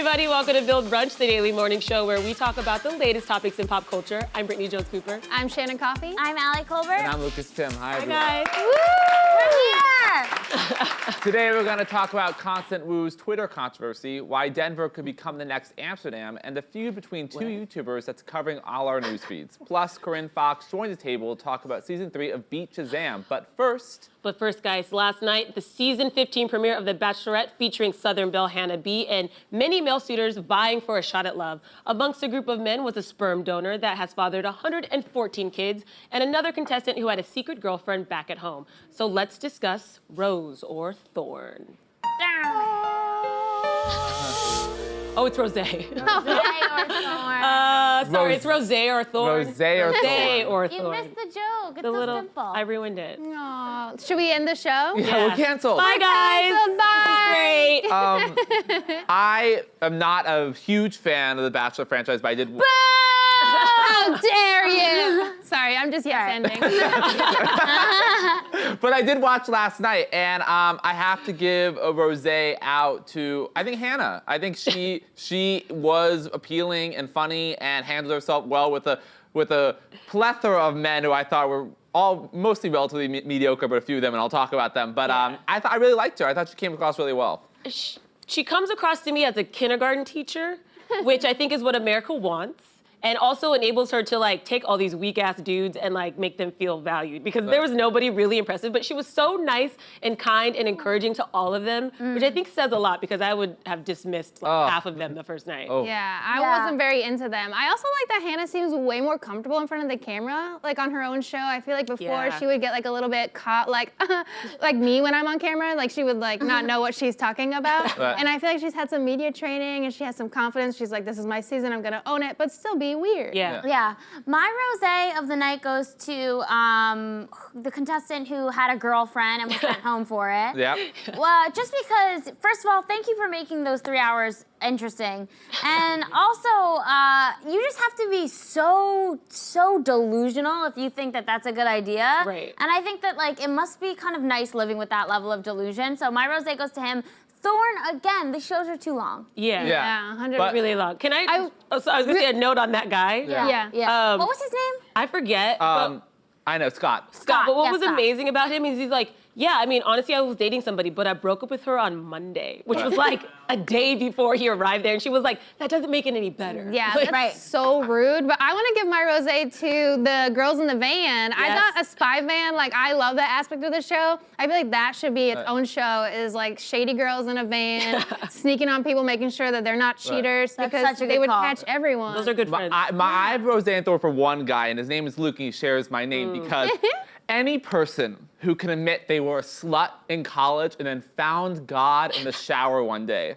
everybody. Welcome to Build Brunch, the daily morning show where we talk about the latest topics in pop culture. I'm Brittany Jones-Cooper. I'm Shannon Coffey. I'm Allie Colbert. And I'm Lucas Tim. Hi, everyone. Guys. We're here. Today we're going to talk about Constance Wu's Twitter controversy, why Denver could become the next Amsterdam, and the feud between two YouTubers that's covering all our news feeds. Plus, Corinne Foxx joins the table to talk about season 3 of Beat Shazam. But first, guys, last night, the season 15 premiere of The Bachelorette featuring Southern Belle Hannah B and many male suitors vying for a shot at love. Amongst a group of men was a sperm donor that has fathered 114 kids and another contestant who had a secret girlfriend back at home. So let's discuss Rose or Thorn. Oh, it's Rose. Sorry, It's Rose or Thorn. Rose or Thorn. Or you Thorn. missed the joke. It's The so little, simple. I ruined it. Aw. Should we end the show? yeah, we're canceled. Bye, guys. Bye. This is great. I am not a huge fan of the Bachelor franchise, but I did. How dare you? Sorry, I'm just yes-ending. But I did watch last night, and I have to give a rosé out to, I think, Hannah. I think she was appealing and funny and handled herself well with a plethora of men who I thought were all mostly relatively mediocre, but a few of them, and I'll talk about them. But I really liked her. I thought she came across really well. She comes across to me as a kindergarten teacher, which I think is what America wants. And also enables her to like take all these weak ass dudes and like make them feel valued, because there was nobody really impressive, but she was so nice and kind and encouraging to all of them, which I think says a lot, because I would have dismissed like half of them the first night. Yeah, I wasn't very into them. I also like that Hannah seems way more comfortable in front of the camera, like on her own show. I feel like before she would get like a little bit caught, like like me when I'm on camera, like she would like not know what she's talking about. And I feel like she's had some media training and she has some confidence. She's like, this is my season, I'm gonna own it, but still be weird. Yeah. My rosé of the night goes to the contestant who had a girlfriend and was sent home for it. Yep. Well, just because, first of all, thank you for making those 3 hours interesting. And also, you just have to be so delusional if you think that that's a good idea. Right. And I think that like it must be kind of nice living with that level of delusion. So my rosé goes to him. Thorn, again, the shows are too long. Yeah, 100. But- Really long. Can I was gonna say a note on that guy. Yeah. What was his name? I forget. But I know, Scott. Scott, but what was Scott. amazing about him is he's like, yeah, I mean, honestly, I was dating somebody, but I broke up with her on Monday, which was like a day before he arrived there. And she was like, that doesn't make it any better. Yeah, Like, that's so rude. But I want to give my rosé to the girls in the van. I thought a spy van, like I love that aspect of the show. I feel like that should be its own show, is like shady girls in a van, sneaking on people, making sure that they're not cheaters, That's because such a they good would call. catch everyone. Those are good friends. I have rosé and Thorn for one guy, and his name is Luke, and he shares my name because any person who can admit they were a slut in college and then found God in the shower one day,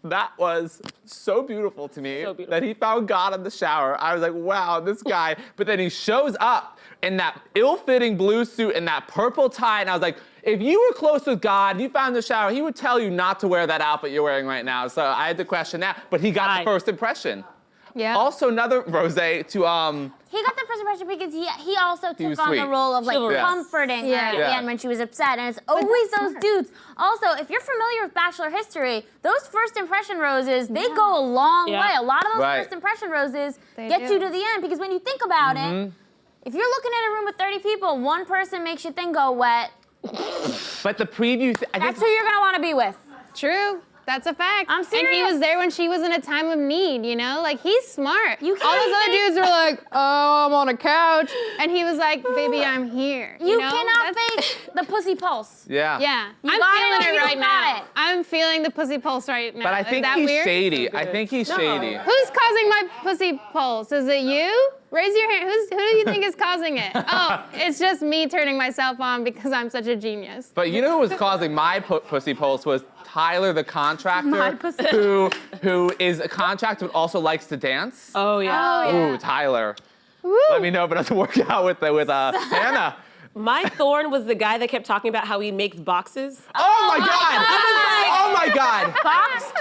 that was so beautiful to me. So beautiful. That he found God in the shower. I was like, wow, this guy. But then he shows up in that ill-fitting blue suit and that purple tie, and I was like, if you were close with God, you found the shower, he would tell you not to wear that outfit you're wearing right now. So I had to question that, but he got the first impression. Yeah. Also, another rosé to He got the first impression because he also took was on sweet. the role of like Chivalrous. comforting her at the end when she was upset, and it's always those dudes. Also, if you're familiar with Bachelor history, those first impression roses, they go a long way. A lot of those first impression roses get you to the end, because when you think about it, if you're looking at a room with 30 people, one person makes your thing go wet. But the preview, That's who you're gonna want to be with. True. That's a fact. I'm serious. And he was there when she was in a time of need, you know? Like, he's smart. You All can't those other fake- dudes were like, oh, I'm on a couch. And he was like, baby, I'm here. You know? cannot That's- fake the pussy pulse. Yeah. Yeah, You I'm got it feeling or it you right don't got now. it. I'm feeling the pussy pulse right now. But I Is think that he's weird? shady. I think he's shady. Who's causing my pussy pulse? Is it you? Raise your hand. Who do you think is causing it? Oh, it's just me turning myself on because I'm such a genius. But you know who was causing my pussy pulse was Tyler the contractor, My pussy. who is a contractor but also likes to dance. Oh, yeah. Ooh, Tyler. Woo. Let me know if it doesn't work out with Hannah. My Thorn was the guy that kept talking about how he makes boxes. Oh my God! Oh my God! Box?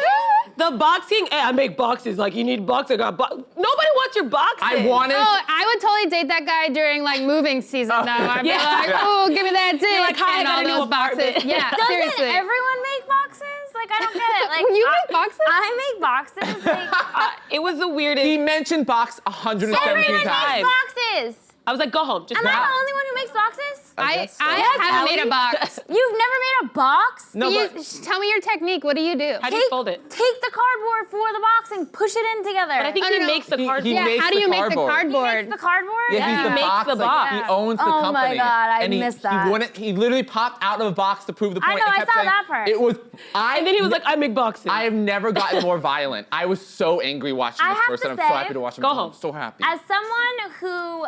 The boxing, I make boxes. Like, you need box. I got box. Nobody wants your boxes. I wanted. Oh, I would totally date that guy during like moving season though. I'd be like, oh, give me that dick. You're like, hi, I and got all a new those boxes. apartment. Yeah, Doesn't seriously. everyone make boxes? Like Like, I don't get it. Like, you make boxes? I make boxes. Like, It was the weirdest. He mentioned box 117 everyone times. makes boxes. I was like, go home. Just Am go I home. the only one who makes boxes? I I guess so. haven't made a box. You've never made a box? No, You- but tell me your technique. What do you do? How do you fold it? Take the cardboard for the box and push it in together. But I think Oh, he no, no. makes the He- cardboard. he Yeah, makes how do the you make the cardboard. cardboard? the cardboard? yeah, he's He the makes box. the like, box. he owns the Oh company. my God, I and missed that. He wouldn't. He literally popped out of a box to prove the I point. know, and I kept saw saying, that part. It was. And then he was like, I make boxes. I have never gotten more violent. I was so angry watching I this have person. to I'm so say- happy to watch him. Go I'm home. so happy. As someone who,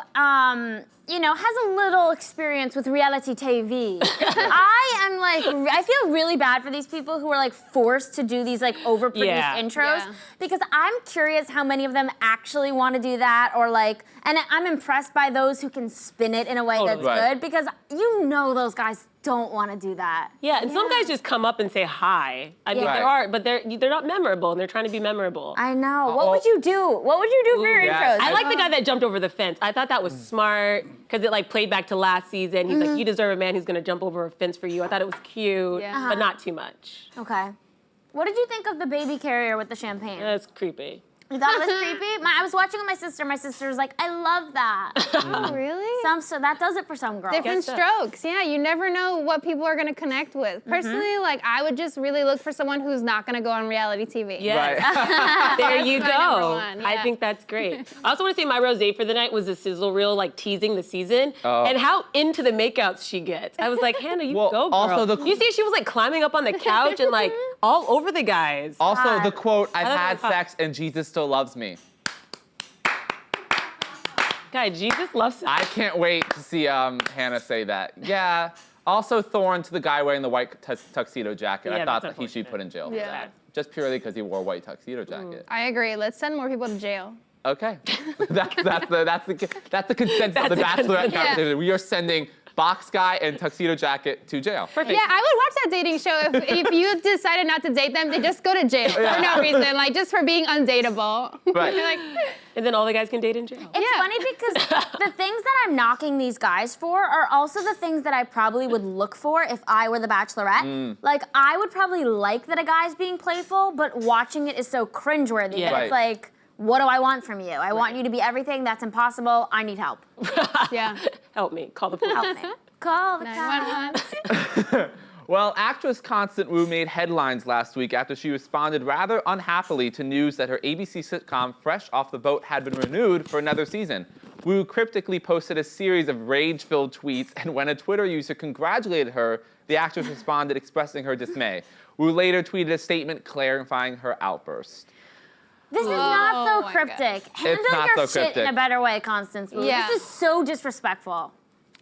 has a little experience with reality TV, I feel really bad for these people who are like forced to do these like overproduced Yeah. intros Yeah. because I'm curious how many of them actually want to do that or like, and I'm impressed by those who can spin it in a way that's Totally. Right. good because those guys don't want to do that. Yeah, and some guys just come up and say hi. I mean, Yeah. there are, but they're not memorable, and they're trying to be memorable. I know. What well- would you do? What would you do for your yes. intros? I like the guy that jumped over the fence. I thought that was smart because it like played back to last season. He's like, you deserve a man who's gonna jump over a fence for you. I thought it was cute, Yeah. but not too much. Okay. What did you think of the baby carrier with the champagne? That's creepy. You thought it was creepy? I was watching with my sister. My sister was like, I love that. Oh, really? So that does it for some girls. Different Guess so. strokes. Yeah, you never know what people are going to connect with. Personally, like I would just really look for someone who's not going to go on reality TV. Yes. Right. There you my number go. one, I yeah. think that's great. I also want to say my rosé for the night was the sizzle reel, like teasing the season, Oh. and how into the makeouts she gets. I was like, Hannah, you Well, go, girl. also you see, she was like climbing up on the couch and like all over the guys. Also, the quote, I've thought had that was hot. sex and Jesus still loves me. Guy, Jesus loves. I can't wait to see Hannah say that. Yeah. Also, thorn to the guy wearing the white tuxedo jacket. Yeah, I thought that's that he should be put in jail. for Yeah. that. Just purely because he wore a white tuxedo jacket. I agree. Let's send more people to jail. Okay. that's the consensus of the Bachelorette conversation. We are sending box guy and tuxedo jacket to jail. Perfect. Yeah, I would watch that dating show if you decided not to date them, they just go to jail for no reason, like just for being undateable. Right. Like, And then all the guys can date in jail. It's Yeah. funny because the things that I'm knocking these guys for are also the things that I probably would look for if I were the Bachelorette. Like, I would probably like that a guy's being playful, but watching it is so cringeworthy Yeah. that Right. it's like, what do I want from you? I want you to be everything. That's impossible. I need help. yeah. Help me. Call the police. Help me. Call the cops. 911. Well, actress Constance Wu made headlines last week after she responded rather unhappily to news that her ABC sitcom Fresh Off the Boat had been renewed for another season. Wu cryptically posted a series of rage-filled tweets, and when a Twitter user congratulated her, the actress responded expressing her dismay. Wu later tweeted a statement clarifying her outburst. This is not so my cryptic. Handle not your so shit in cryptic. a better way, Constance Wu. Yeah. This is so disrespectful.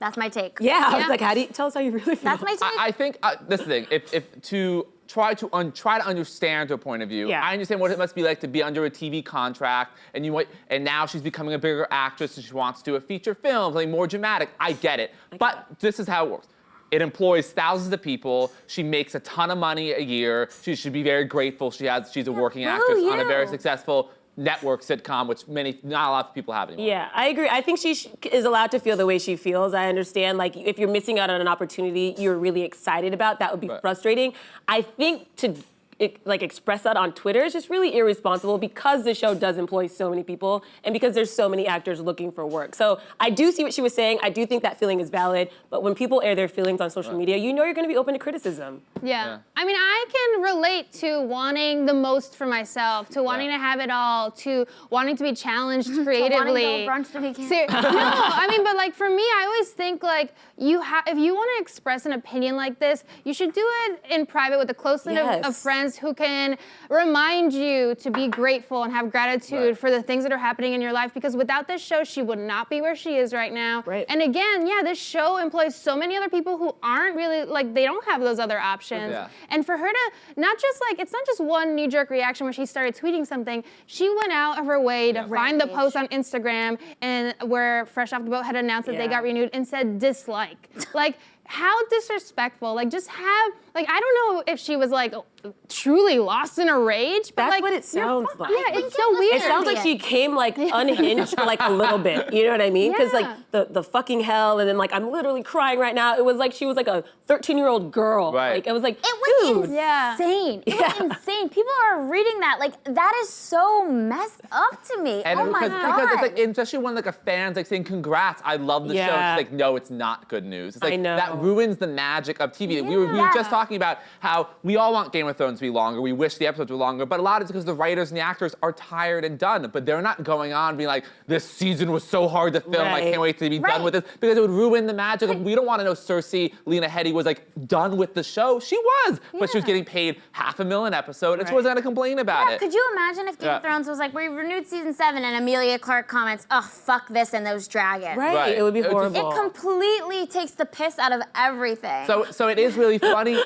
That's my take. Yeah, I was Yeah. like, how do you tell us how you really feel? That's my take. I think this is the thing. If to try to understand her point of view, Yeah. I understand what it must be like to be under a TV contract, and now she's becoming a bigger actress, and she wants to do a feature film, something more dramatic. I get it, but this is how it works. It employs thousands of people. She makes a ton of money a year. She should be very grateful. She's a working actress on a very you. successful network sitcom, which not a lot of people have anymore. Yeah, I agree. I think she is allowed to feel the way she feels. I understand, like, if you're missing out on an opportunity you're really excited about, that would be Right. frustrating. I think to express that on Twitter is just really irresponsible because the show does employ so many people and because there's so many actors looking for work. So I do see what she was saying. I do think that feeling is valid, but when people air their feelings on social media, you know you're gonna be open to criticism. Yeah. I mean, I can relate to wanting the most for myself, to wanting to have it all, to wanting to be challenged creatively. Wanting to go brunch to be canceled. No, I mean, but like for me, I always think like if you want to express an opinion like this, you should do it in private with a close knit of Yes. friends who can remind you to be grateful and have gratitude for the things that are happening in your life. Because without this show, she would not be where she is right now. Right. And again, yeah, this show employs so many other people who aren't really like they don't have those other options. Yeah. And for her to not just like it's not just one knee-jerk reaction where she started tweeting something. She went out of her way to find the Rampage. post on Instagram and where Fresh Off the Boat had announced that they Yeah. got renewed and said dislike. Like how disrespectful. Like just have like I don't know if she was like truly lost in a rage. But That's like, what it sounds like. Yeah, it's so weird. It sounds like she came like unhinged for like a little bit. You know what I mean? Because like the fucking hell, and then like I'm literally crying right now. It was like she was like a 13-year-old girl. Right. Like it was like, It was dude. insane. It was insane. People are reading that. Like, that is so messed up to me. And oh my because God. it's like, especially when like a fan's like saying congrats, I love the show. Yeah. It's like, no, it's not good news. It's like I know. that ruins the magic of TV. We were just talking about how we all want Game of Thrones to be longer. We wish the episodes were longer, but a lot of it's because the writers and the actors are tired and done. But they're not going on being like, this season was so hard to film. I can't wait to be done with this, because it would ruin the magic of, we don't want to know Cersei, Lena Headey was like done with the show. She was, but she was getting paid $500,000 an episode, and she wasn't gonna complain about it. Could you imagine if Game of Thrones was like, we renewed season 7 and Emilia Clarke comments, oh, fuck this and those dragons. Right. It would be It would just- horrible. It completely takes the piss out of everything. So it is really funny.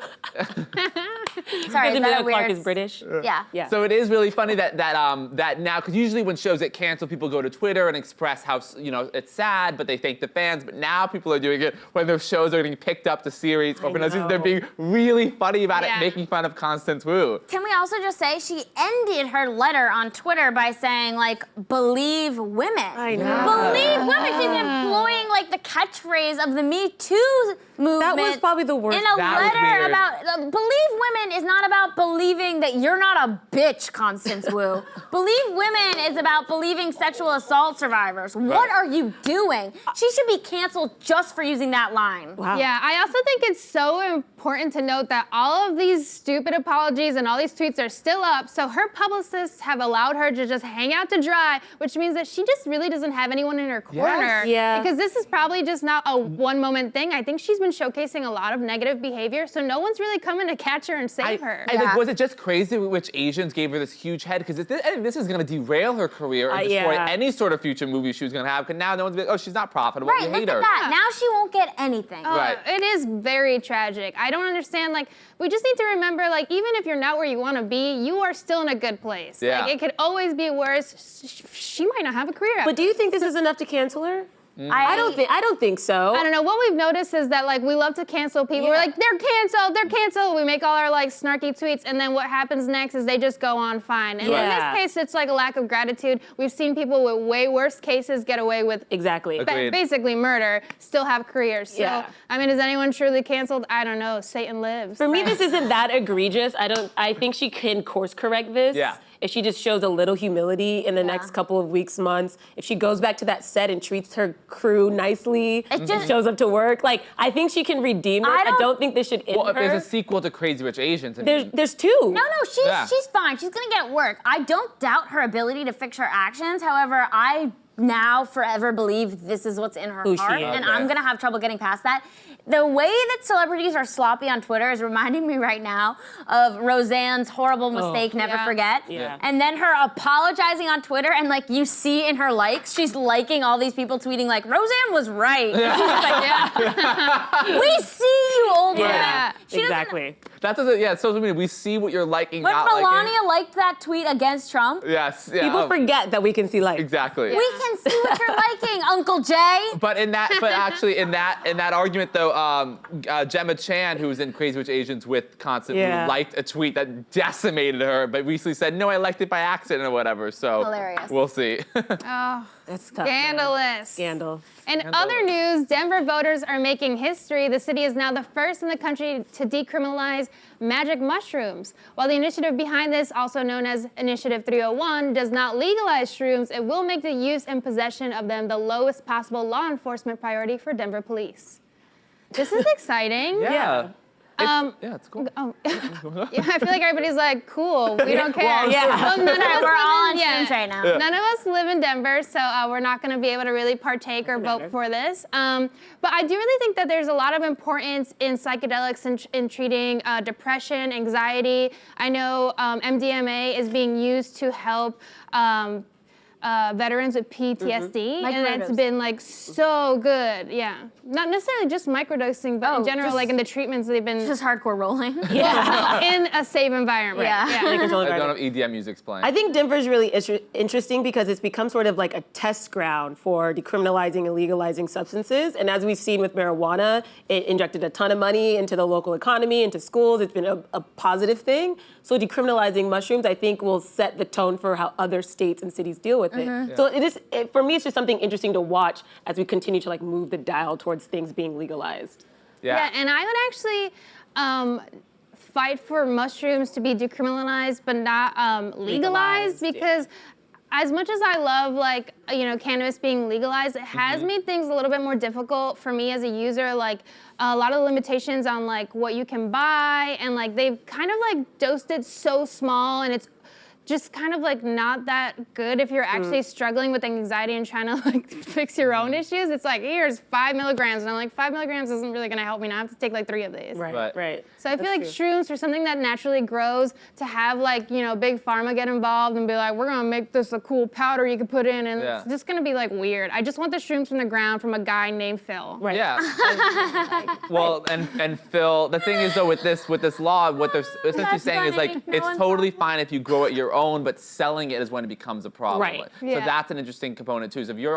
Sorry, is Emilia that a Clarke weird? is British. Yeah. So it is really funny that now, because usually when shows get canceled, people go to Twitter and express how it's sad, but they thank the fans. But now people are doing it when their shows are getting picked up to series or for no season. They're being really funny about it, making fun of Constance Wu. Can we also just say she ended her letter on Twitter by saying, like, believe women. I know. Believe women. She's employing, like, the catchphrase of the Me Too movement. That was probably the worst. In a That was letter weird. about, believe women is not about believing that you're not a bitch, Constance Wu. Believe women is about believing sexual assault survivors. What are you doing? She should be canceled just for using that line. Wow. Yeah, I also think it's so important to note that all of these stupid apologies and all these tweets are still up, so her publicists have allowed her to just hang out to dry, which means that she just really doesn't have anyone in her corner. Yeah. Because this is probably just not a one-moment thing. I think she's been showcasing a lot of negative behavior, so no one's really coming to catch her and save her. I think, was it just crazy which Asians gave her this huge head? Because I think this is going to derail her career and destroy any sort of future movie she was going to have. Because now no one's like, oh, she's not profitable. Right, You look hate at her. that. Now she won't get anything. Right. It is very tragic. I don't understand, like, we just need to remember, like, even if you're not where you want to be, you are still in a good place. Yeah. Like, it could always be worse. She might not have a career. But do you think this is enough to cancel her? I don't think so. I don't know. What we've noticed is that, like, we love to cancel people. We're like, they're canceled. We make all our, like, snarky tweets, and then what happens next is they just go on fine. And in this case, it's like a lack of gratitude. We've seen people with way worse cases get away with Exactly. basically murder, still have careers. So, I mean, is anyone truly canceled? I don't know. Satan lives. For me, this isn't that egregious. I think she can course correct this. Yeah. If she just shows a little humility in the next couple of weeks, months, if she goes back to that set and treats her crew nicely, shows up to work, like, I think she can redeem it. I don't think this should end Well, if her. there's a sequel to Crazy Rich Asians, There's two. No, she's fine. She's gonna get work. I don't doubt her ability to fix her actions. However, I now forever believe this is what's in her Who she heart, is. and I'm gonna have trouble getting past that. The way that celebrities are sloppy on Twitter is reminding me right now of Roseanne's horrible mistake, Never Forget. Yeah. And then her apologizing on Twitter, and like you see in her likes, she's liking all these people tweeting like, Roseanne was right. We see you, old woman. She exactly. that doesn't, social media, we see what you're liking, But not Melania liking. liked that tweet against Trump. Yes, yeah. People forget that we can see light. Exactly. We can see what you're liking, Uncle Jay. But actually in that argument though, Gemma Chan, who was in Crazy Rich Asians with Constance Wu, liked a tweet that decimated her, but recently said, no, I liked it by accident or whatever. So Hilarious. We'll see. Oh, That's tough. scandalous. Scandal. In other news, Denver voters are making history. The city is now the first in the country to decriminalize magic mushrooms. While the initiative behind this, also known as Initiative 301, does not legalize shrooms, it will make the use and possession of them the lowest possible law enforcement priority for Denver police. This is exciting. Yeah. It's cool. Oh, yeah, I feel like everybody's like, cool, we don't care. yeah. Well, none of us We're all on live in- shrooms right now. None of us live in Denver, so we're not going to be able to really partake or vote for this. But I do really think that there's a lot of importance in psychedelics in treating depression, anxiety. I know MDMA is being used to help veterans with PTSD, and it's Microdose. been like so good. Yeah, not necessarily just microdosing, but in general, like in the treatments they've been Just hardcore rolling. in a safe environment. Yeah. In a controlled I don't environment. have EDM music's playing. I think Denver's really interesting because it's become sort of like a test ground for decriminalizing and legalizing substances. And as we've seen with marijuana, it injected a ton of money into the local economy, into schools. It's been a positive thing. So decriminalizing mushrooms, I think, will set the tone for how other states and cities deal with it. So for me, it's just something interesting to watch as we continue to like move the dial towards things being legalized. Yeah, and I would actually fight for mushrooms to be decriminalized but not legalized because as much as I love like cannabis being legalized, it has made things a little bit more difficult for me as a user. Like a lot of limitations on like what you can buy, and like they've kind of like dosed it so small, and it's just kind of like not that good if you're actually struggling with anxiety and trying to like fix your own issues. It's like, here's 5 milligrams, and I'm like, 5 milligrams isn't really gonna help me, and I have to take like 3 of these. Right. So I feel like shrooms are something that naturally grows, to have like, big pharma get involved and be like, we're gonna make this a cool powder you can put in, and it's just gonna be like weird. I just want the shrooms from the ground from a guy named Phil. Right. Yeah. Well, and Phil, the thing is though with this law, what they're essentially saying is like, it's totally fine if you grow it your own, but selling it is when it becomes a problem. Right. So that's an interesting component too. So if you're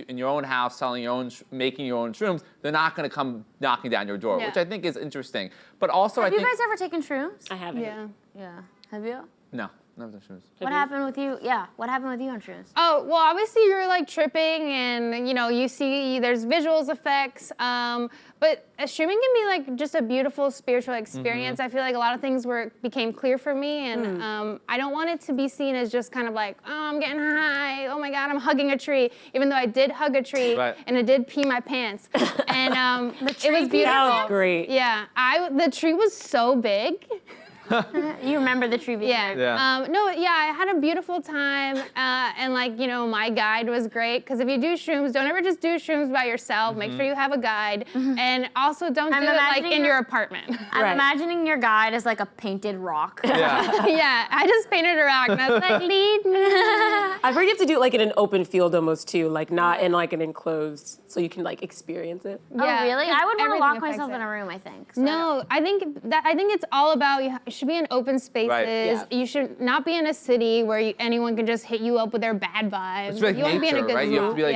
in your own house selling your own, making your own shrooms, they're not going to come knocking down your door, which I think is interesting. But also, Have you guys ever taken shrooms? I haven't. Yeah. Have you? No, never done shrooms. What happened with you? Yeah. What happened with you on shrooms? Oh, well, obviously you're like tripping, and you see there's visuals effects, but streaming can be like just a beautiful spiritual experience. I feel like a lot of things became clear for me, and I don't want it to be seen as just kind of like, oh, I'm getting high, oh my God, I'm hugging a tree, even though I did hug a tree, and it did pee my pants, and it was beautiful. That was great. Yeah, the tree was so big. You remember the tree being there? I had a beautiful time, and like, my guide was great, because if you do shrooms, don't ever just do shrooms by yourself. Make sure you have a guide, and also don't do it like in your apartment. I'm imagining your guide as like a painted rock. Yeah, I just painted a rock, and I was like, lead me. I've heard you have to do it like in an open field almost too, like not in like an enclosed, so you can like experience it. Oh, really? I would want to everything lock affects myself it. in a room, I think. So No, I think it's all about, you should be in open spaces. Yeah. You should not be in a city where anyone can just hit you up with their bad vibes. It's like you want to be in a nature, good right? You have to be like,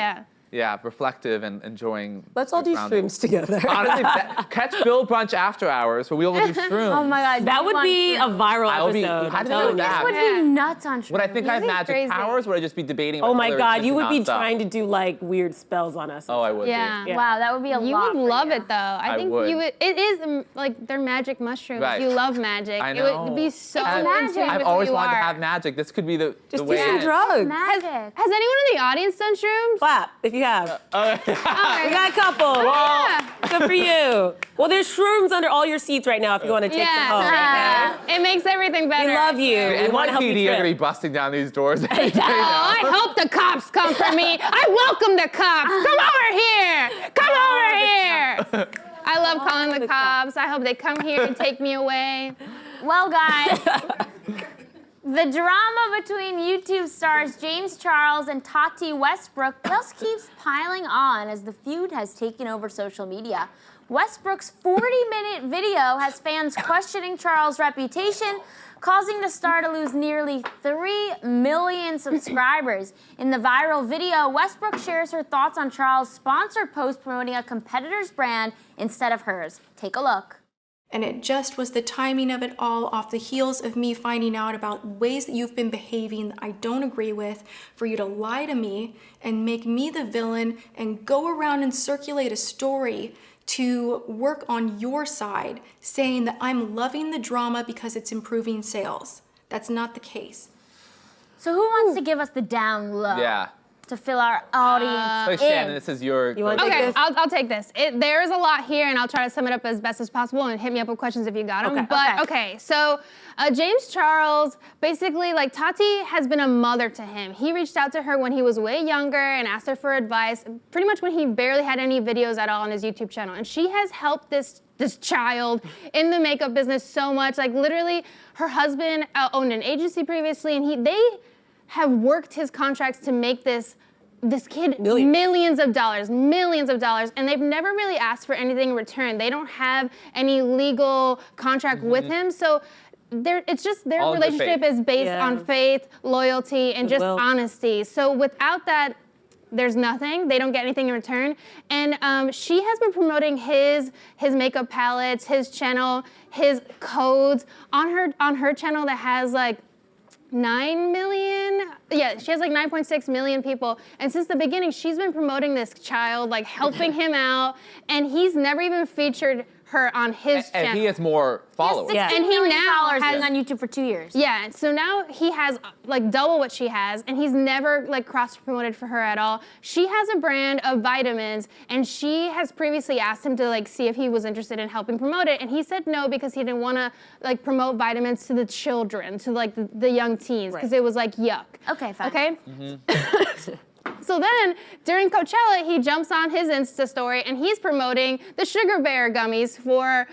yeah. reflective and enjoying. Let's all do shrooms together. Honestly, catch Bill Brunch after hours, where we all do shrooms. Oh my God. That would be a viral How do you episode. know I'm telling you. that? Would be nuts on shrooms. Would I think I have Really magic crazy. powers? Would I just be debating? Oh my whether God, it's you would be nonstop? trying to do like weird spells on us. Oh, I would. Yeah. Be. Wow, that would be a You lot. would for love you. it though. I think would. you would. It is like they're magic mushrooms. Right. You love magic. I It know. would be so magic. in tune I've with always who you wanted to are. have magic. This could be the Just do way. some in. drugs. Magic. Has anyone in the audience done shrooms? Clap if you have. We got a couple. Yeah. Good for you. Well, there's shrooms under all your seats right now if you want to take some home. Okay? It makes everything better. We love you. We want to help you NYPD are trip. gonna be busting down these doors. Oh, I hope the cops come for me. I welcome the cops. Come over here. Come over here. I love calling the cops. I hope they come here and take me away. Well, guys, the drama between YouTube stars James Charles and Tati Westbrook just keeps piling on as the feud has taken over social media. Westbrook's 40-minute video has fans questioning Charles' reputation, causing the star to lose nearly 3 million subscribers. In the viral video, Westbrook shares her thoughts on Charles' sponsored post promoting a competitor's brand instead of hers. Take a look. And it just was the timing of it all, off the heels of me finding out about ways that you've been behaving that I don't agree with, for you to lie to me and make me the villain and go around and circulate a story to work on your side, saying that I'm loving the drama because it's improving sales. That's not the case. So who wants to give us the down low? Yeah. To fill our audience So Shannon, this is your. You want to take Okay, this? I'll take this. There's a lot here, and I'll try to sum it up as best as possible, and hit me up with questions if you got them. Okay. But okay, so James Charles, basically, like Tati has been a mother to him. He reached out to her when he was way younger and asked her for advice, pretty much when he barely had any videos at all on his YouTube channel. And she has helped this child in the makeup business so much. Like literally, her husband owned an agency previously, and have worked his contracts to make this kid millions of dollars, and they've never really asked for anything in return. They don't have any legal contract with him, so it's just their All relationship is based on faith, loyalty, and just honesty. So without that, there's nothing. They don't get anything in return. And she has been promoting his makeup palettes, his channel, his codes on her channel that has like 9 million. Yeah, she has like 9.6 million people. And since the beginning, she's been promoting this child, like helping him out. And he's never even featured her on his channel. And he has more followers. He has 16 million followers being on YouTube for 2 years. Yeah, so now he has like double what she has, and he's never like cross-promoted for her at all. She has a brand of vitamins, and she has previously asked him to like see if he was interested in helping promote it, and he said no because he didn't want to like promote vitamins to the children, to like the young teens, because it was like yuck. Okay, fine. Okay? So then, during Coachella, he jumps on his Insta story and he's promoting the Sugar Bear gummies for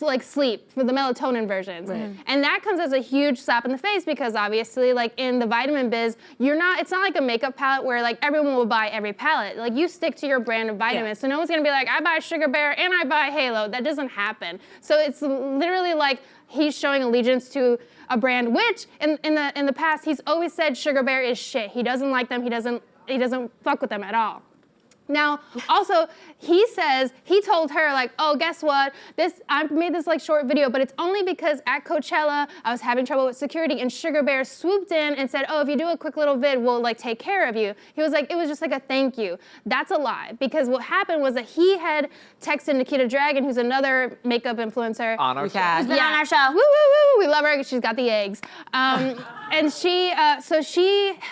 like sleep, for the melatonin versions. Right. And that comes as a huge slap in the face because obviously, like in the vitamin biz, it's not like a makeup palette where like everyone will buy every palette. Like you stick to your brand of vitamins. So no one's gonna be like, I buy Sugar Bear and I buy Halo. That doesn't happen. So it's literally like he's showing allegiance to a brand, which in the past, he's always said Sugar Bear is shit. He doesn't like them. He doesn't fuck with them at all. Now, also, he says, he told her, like, oh, guess what? I made this, like, short video, but it's only because at Coachella, I was having trouble with security, and Sugar Bear swooped in and said, oh, if you do a quick little vid, we'll, like, take care of you. He was like, it was just like a thank you. That's a lie, because what happened was that he had texted Nikita Dragon, who's another makeup influencer. On our show. Who's been on our show. Woo, woo, woo, we love her, she's got the eggs. And she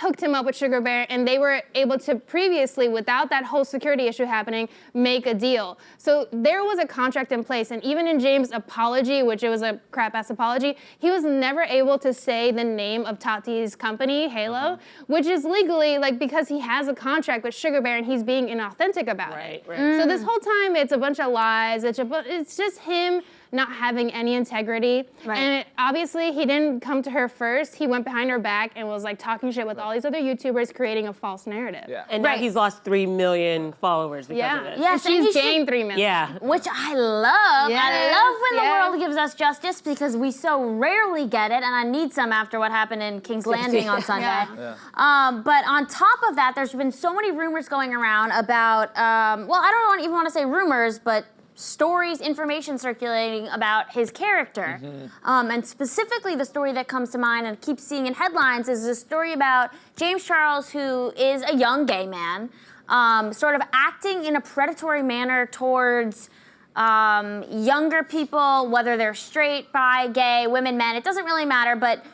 hooked him up with Sugar Bear, and they were able to previously, without that whole security issue happening, make a deal. So there was a contract in place, and even in James' apology, which it was a crap-ass apology, he was never able to say the name of Tati's company, Halo, which is legally, like, because he has a contract with Sugar Bear, and he's being inauthentic about it. Right. So this whole time, it's a bunch of lies, it's just him not having any integrity. Right. And obviously, he didn't come to her first. He went behind her back and was like talking shit with all these other YouTubers, creating a false narrative. Yeah. And now he's lost 3 million followers because of it. Yes, and and she's he gained 3 million. Yeah. Which I love. Yes, I love when the yes. world gives us justice because we so rarely get it, and I need some after what happened in King's Landing on Sunday. But on top of that, there's been so many rumors going around about, well, I don't even want to say rumors, but stories, information circulating about his character. And specifically the story that comes to mind and keeps seeing in headlines is a story about James Charles, who is a young gay man, sort of acting in a predatory manner towards younger people, whether they're straight, bi, gay, women, men, it doesn't really matter, but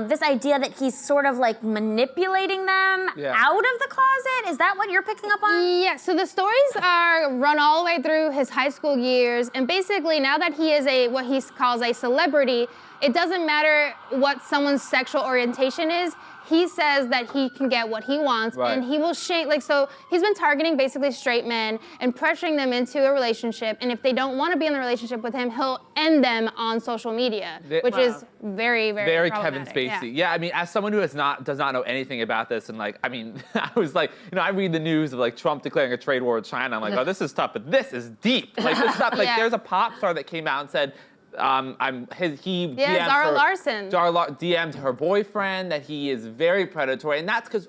this idea that he's sort of like manipulating them out of the closet. Is that what you're picking up on? Yeah, so the stories are run all the way through his high school years, and basically now that he is what he calls a celebrity, it doesn't matter what someone's sexual orientation is. He says that he can get what he wants, and he will so he's been targeting basically straight men and pressuring them into a relationship, and if they don't want to be in the relationship with him, he'll end them on social media, which is very, very, very Kevin Spacey. Yeah, I mean, as someone who does not know anything about this, and like, I mean, I was like, I read the news of like Trump declaring a trade war with China. I'm like, oh, this is tough, but this is deep. Like this stuff. Like there's a pop star that came out and said, Zara Larsson. DM'd her boyfriend that he is very predatory, and that's because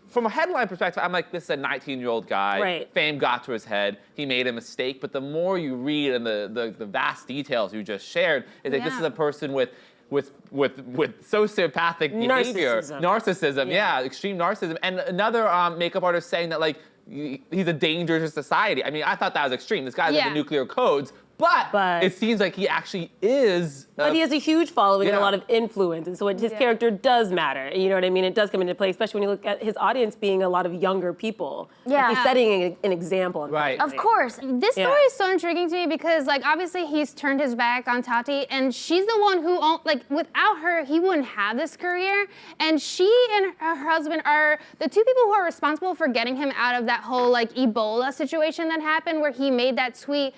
from a headline perspective, I'm like, this is a 19-year-old guy. Right. Fame got to his head. He made a mistake, but the more you read and the vast details you just shared, is like this is a person with sociopathic behavior, narcissism, extreme narcissism, and another makeup artist saying that like he's a danger to society. I mean, I thought that was extreme. This guy's like the nuclear codes. But it seems like he actually is. But he has a huge following and a lot of influence, and so his character does matter. You know what I mean? It does come into play, especially when you look at his audience being a lot of younger people. Yeah. Like he's setting an example. Right. Of course. This story is so intriguing to me because, like, obviously he's turned his back on Tati, and she's the one who, like, without her, he wouldn't have this career. And she and her husband are the two people who are responsible for getting him out of that whole, like, Ebola situation that happened where he made that tweet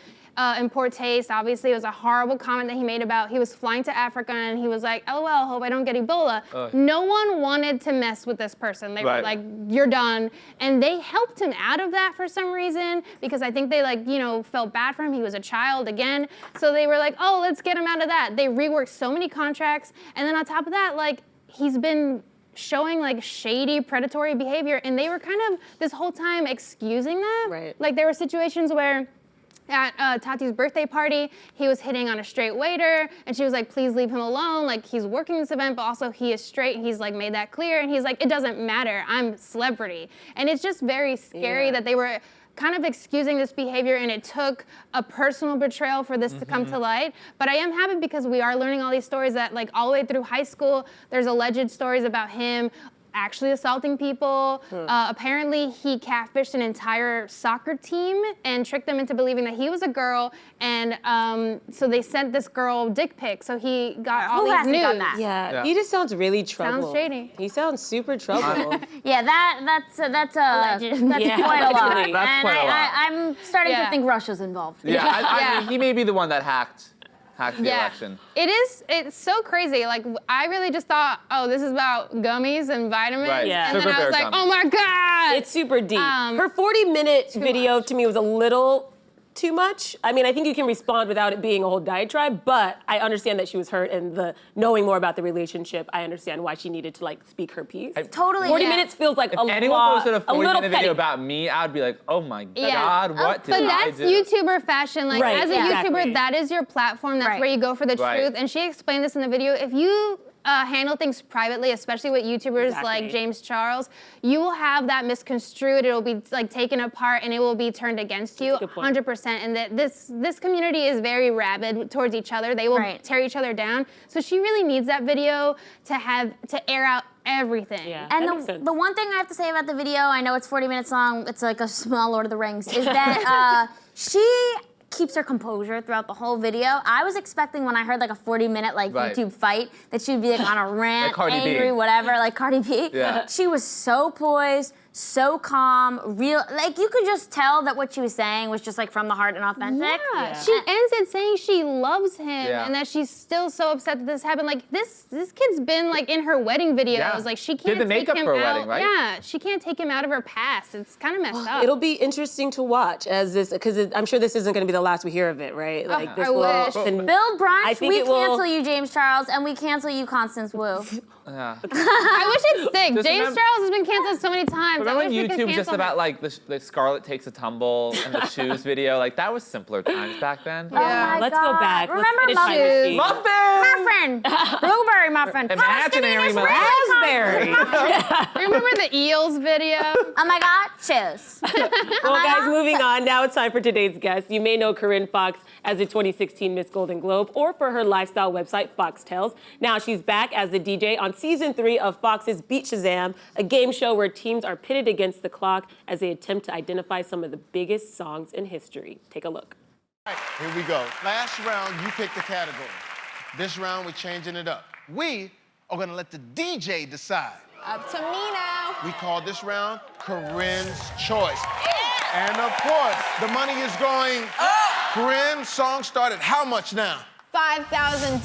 in poor taste. Obviously, it was a horrible comment that he made about he was flying to Africa and he was like, LOL, hope I don't get Ebola. No one wanted to mess with this person. They were like, you're done. And they helped him out of that for some reason because I think they felt bad for him. He was a child again. So they were like, oh, let's get him out of that. They reworked so many contracts. And then on top of that, he's been showing shady predatory behavior, and they were kind of this whole time excusing that. Right. There were situations where at Tati's birthday party, he was hitting on a straight waiter, and she was like, please leave him alone. He's working this event, but also he is straight, and he's made that clear, and he's like, it doesn't matter, I'm celebrity. And it's just very scary that they were kind of excusing this behavior, and it took a personal betrayal for this to come to light. But I am happy because we are learning all these stories that all the way through high school, there's alleged stories about him actually assaulting people. Apparently, he catfished an entire soccer team and tricked them into believing that he was a girl, and so they sent this girl dick pics. So he got all these news. Done that? Yeah, he just sounds really troubled. Sounds shady. He sounds super troubled. Yeah, that's quite a lot. That's quite a lot. I'm starting to think Russia's involved. Yeah, I mean, he may be the one that hacked the election. It's so crazy. I really just thought, oh, this is about gummies and vitamins. Right. Yeah. And then I was like, oh my God. It's super deep. Her 40-minute video to me was a little too much. I mean, I think you can respond without it being a whole diatribe, but I understand that she was hurt, and knowing more about the relationship, I understand why she needed to speak her piece. Totally. 40 minutes feels like If a anyone lot, posted a a little 40-minute petty. video about me, I'd be like, oh my God, what did But I that's do? YouTuber fashion. Right, As a exactly. YouTuber, that is your platform. That's where you go for the truth. And she explained this in the video. If you handle things privately, especially with YouTubers like James Charles, you will have that misconstrued. It'll be taken apart, and it will be turned against you 100%. And that this community is very rabid towards each other. They will tear each other down. So she really needs that video to air out everything. Yeah, and the one thing I have to say about the video, I know it's 40 minutes long, it's like a small Lord of the Rings, is that she keeps her composure throughout the whole video. I was expecting when I heard a 40-minute YouTube fight that she'd be on a rant, angry, whatever, like Cardi B. Yeah. She was so poised, so calm, real. You could just tell that what she was saying was just from the heart and authentic. Yeah. She ends it saying she loves him and that she's still so upset that this happened. This kid's been in her wedding videos. Yeah. She can't Did the makeup take him for her out. wedding, right? Yeah, she can't take him out of her past. It's kind of messed up. It'll be interesting to watch because I'm sure this isn't going to be the last we hear of it, right? I wish. Build Brunch, I think we it will- cancel you, James Charles, and we cancel you, Constance Wu. Yeah. I wish it'd stick. Just James remember- Charles has been canceled so many times. Remember I when wish we could YouTube was just cancel about him. the Scarlet Takes a Tumble and the shoes video? That was simpler times back then. Oh my Let's God. go back. Remember Let's finish time machine. Muffin! muffin? Blueberry muffin. Imaginary muffin. Raspberry. Remember the Eels video? Oh my God, cheers. Well, guys, moving on. Now it's time for today's guest. You may know Corinne Foxx as the 2016 Miss Golden Globe or for her lifestyle website, Fox Tales. Now she's back as the DJ on season 3 of Fox's Beat Shazam, a game show where teams are pitted against the clock as they attempt to identify some of the biggest songs in history. Take a look. All right, here we go. Last round, you pick the category. This round, we're changing it up. We are gonna let the DJ decide. Up to me now. We call this round Corinne's Choice. And of course, the money is going up. Corinne, song started how much now? $5,000.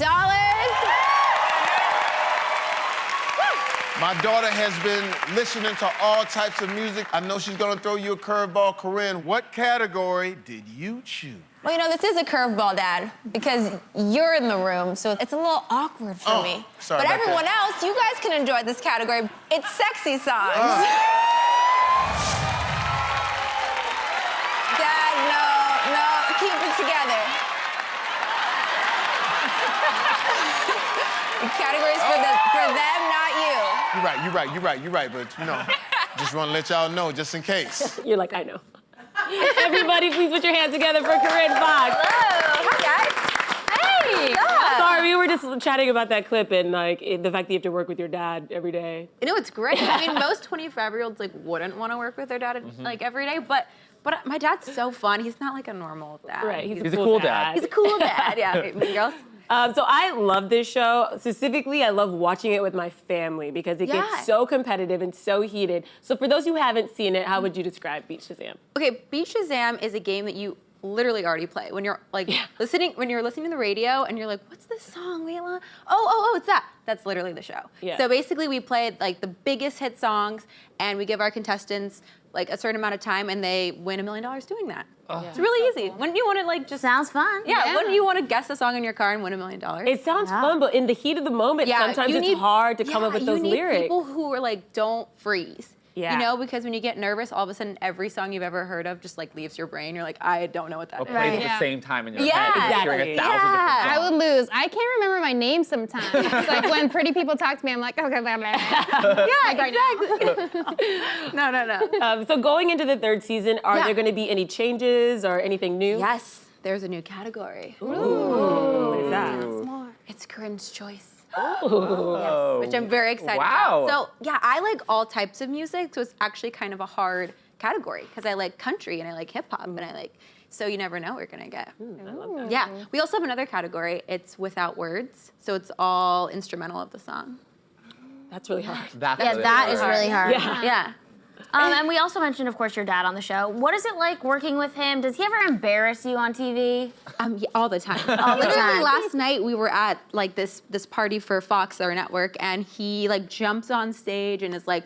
My daughter has been listening to all types of music. I know she's gonna throw you a curveball. Corinne, what category did you choose? Well, this is a curveball, Dad, because you're in the room, so it's a little awkward for me. Sorry but about everyone that. else, you guys can enjoy this category. It's sexy songs. Dad, no, keep it together. The category's for them, not you. You're right, but just wanna let y'all know, just in case. You're like, I know. Everybody, please put your hands together for Corinne Foxx. Hello. Hi, guys. Hey. Sorry, we were just chatting about that clip and the fact that you have to work with your dad every day. It's great. I mean, most 25-year-olds wouldn't want to work with their dad every day, but my dad's so fun. He's not like a normal dad. Right, He's a cool dad. He's a cool dad. Yeah, right, mean girls. So I love this show. Specifically, I love watching it with my family because it gets so competitive and so heated. So for those who haven't seen it, how would you describe Beat Shazam? Okay, Beat Shazam is a game that you literally already play. When you're like listening to the radio and you're like, what's this song, Layla? Oh, it's that. That's literally the show. Yeah. So basically we played like the biggest hit songs and we give our contestants like a certain amount of time and they win $1 million doing that. It's really easy. Wouldn't you want to like just Sounds fun. Yeah, wouldn't you want to guess a song in your car and win $1 million? It sounds fun, but in the heat of the moment, sometimes it's hard to come up with those you need lyrics. people who are like, don't freeze. Yeah. You know, because when you get nervous, all of a sudden every song you've ever heard of just like leaves your brain. You're like, I don't know what that Or is. plays at the same time in your head. You're hearing 1,000 different songs. I would lose. I can't remember my name sometimes. It's like when pretty people talk to me, I'm like, okay, blah, blah, blah. Exactly. No. So going into the 3rd season, are there going to be any changes or anything new? Yes, there's a new category. What is that? It's Corinne's Choice. Oh. Which I'm very excited about. So yeah, I like all types of music, so it's actually kind of a hard category because I like country and I like hip hop and I like, so you never know what you're gonna get. I love that. Yeah, we also have another category. It's without words, so it's all instrumental of the song. That's really hard. That is really hard. Yeah. And we also mentioned, of course, your dad on the show. What is it like working with him? Does he ever embarrass you on TV? Yeah, all the time. All the Literally time. last night we were at like this party for Fox, our network, and he like jumps on stage and is like,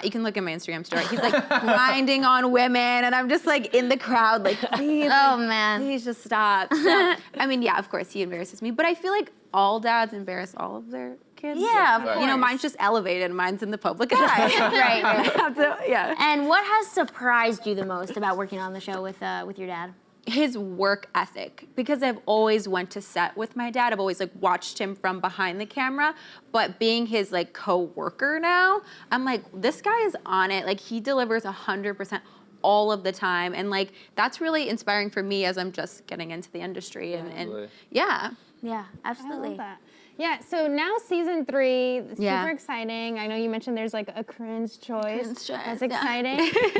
you can look at my Instagram story. He's like grinding on women, and I'm just like in the crowd, like, please, Oh, man. please just stop. So, I mean, yeah, of course he embarrasses me, but I feel like all dads embarrass all of their kids. Yeah, of course. You know, mine's just elevated, mine's in the public eye. Right. Yeah. And what has surprised you the most about working on the show with your dad? His work ethic, because I've always went to set with my dad. I've always like watched him from behind the camera, but being his like co-worker now, I'm like, this guy is on it. Like he delivers 100% all of the time. And like, that's really inspiring for me as I'm just getting into the industry and yeah. Yeah, absolutely. I love that. Yeah, so now season 3, super Yeah. exciting. I know you mentioned there's like a Corinne's Choice. Corinne's Choice, That's yeah. exciting.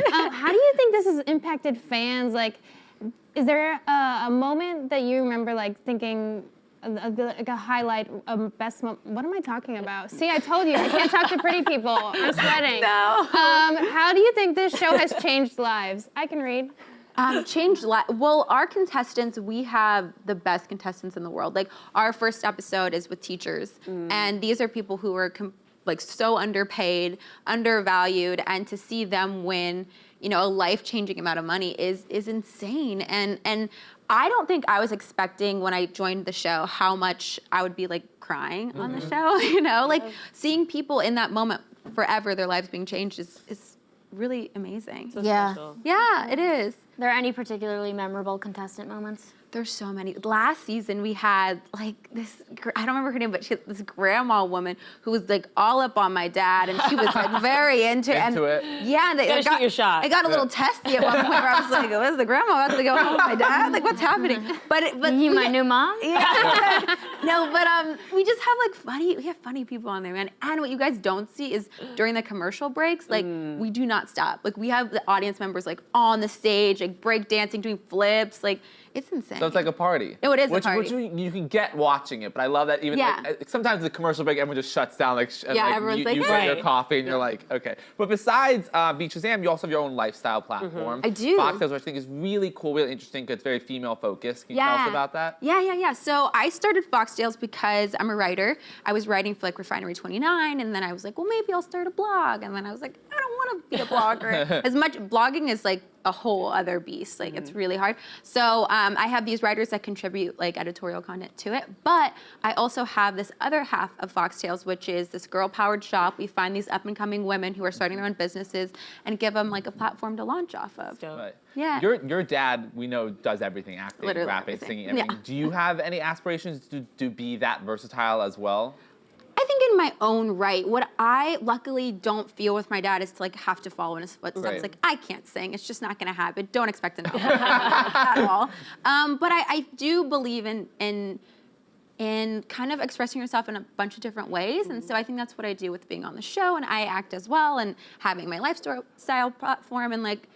How do you think this has impacted fans? Like, is there a moment that you remember like thinking, like a highlight, best moment? What am I talking about? See, I told you, I can't talk to pretty people. I'm sweating. No. How do you think this show has changed lives? I can read. Well, our contestants, we have the best contestants in the world. Like our first episode is with teachers, and these are people who are like so underpaid, undervalued, and to see them win, you know, a life-changing amount of money is insane. And I don't think I was expecting when I joined the show how much I would be like crying on the show. You know, like seeing people in that moment forever, their lives being changed is really amazing. Special. Yeah, it is. Are there any particularly memorable contestant moments? There's so many. Last season we had like this, I don't remember her name, but she had this grandma woman who was like all up on my dad and she was like very into it. Yeah, Gotta shoot your shot. I got a little testy at one point where I was like, is the grandma about to go home with my dad? Like what's happening? But My new mom? Yeah. No, but we just have like funny people on there, man. And what you guys don't see is during the commercial breaks, like we do not stop. Like we have the audience members like on the stage, like break dancing, doing flips, like it's insane. So it's like a party. Oh, it is a Which party. you can get watching it, but I love that even like, sometimes the commercial break, everyone just shuts down, like, and, Yeah, like everyone's like, you "Hey." get your coffee and you're like, okay. But besides Beat Shazam, you also have your own lifestyle platform. I do. Fox Tales, which I think is really cool, really interesting, because it's very female focused. Can you tell us about that? Yeah. So I started Foxtails because I'm a writer. I was writing for like Refinery 29, and then I was like, well, maybe I'll start a blog. And then I was like, I don't want to be a blogger. Blogging is like a whole other beast. Like it's really hard. So I have these writers that contribute like editorial content to it. But I also have this other half of Foxtails, which is this girl-powered shop. We find these up-and-coming women who are starting their own businesses and give them like a platform to launch off of. Right. Yeah. Your dad, we know, does everything, acting, Literally rapping, everything. singing, everything. Yeah. Do you have any aspirations to be that versatile as well? I think in my own right, what I luckily don't feel with my dad is to like have to follow in his footsteps. Right. Like I can't sing; it's just not going to happen. Don't expect to know at all. But I do believe in kind of expressing yourself in a bunch of different ways, and so I think that's what I do with being on the show, and I act as well, and having my lifestyle platform, and like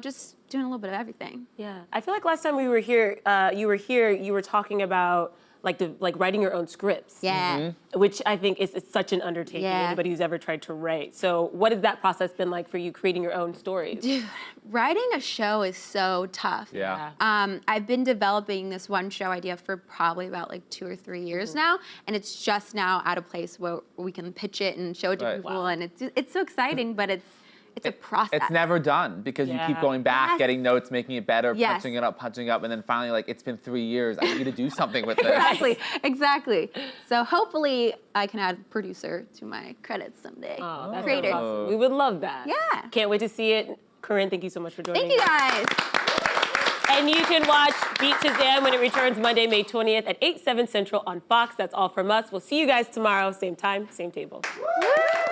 just doing a little bit of everything. Yeah, I feel like last time we were here, you were talking about like writing your own scripts. Yeah. Which I think is such an undertaking. Yeah. Anybody who's ever tried to write. So what has that process been like for you creating your own stories? Dude, writing a show is so tough. Yeah. I've been developing this one show idea for probably about like 2 or 3 years now, and it's just now at a place where we can pitch it and show it to people, and it's so exciting, but it's a process. It's never done because you keep going back, getting notes, making it better, Yes. punching up, and then finally, like, it's been 3 years. I need to do something with this. Exactly. So hopefully I can add producer to my credits someday. Oh, that's Creator. awesome. We would love that. Yeah. Can't wait to see it. Corinne, thank you so much for joining Thank you us. guys. And you can watch Beat Shazam when it returns Monday, May 20th at 8, 7 Central on Fox. That's all from us. We'll see you guys tomorrow, same time, same table. Woo!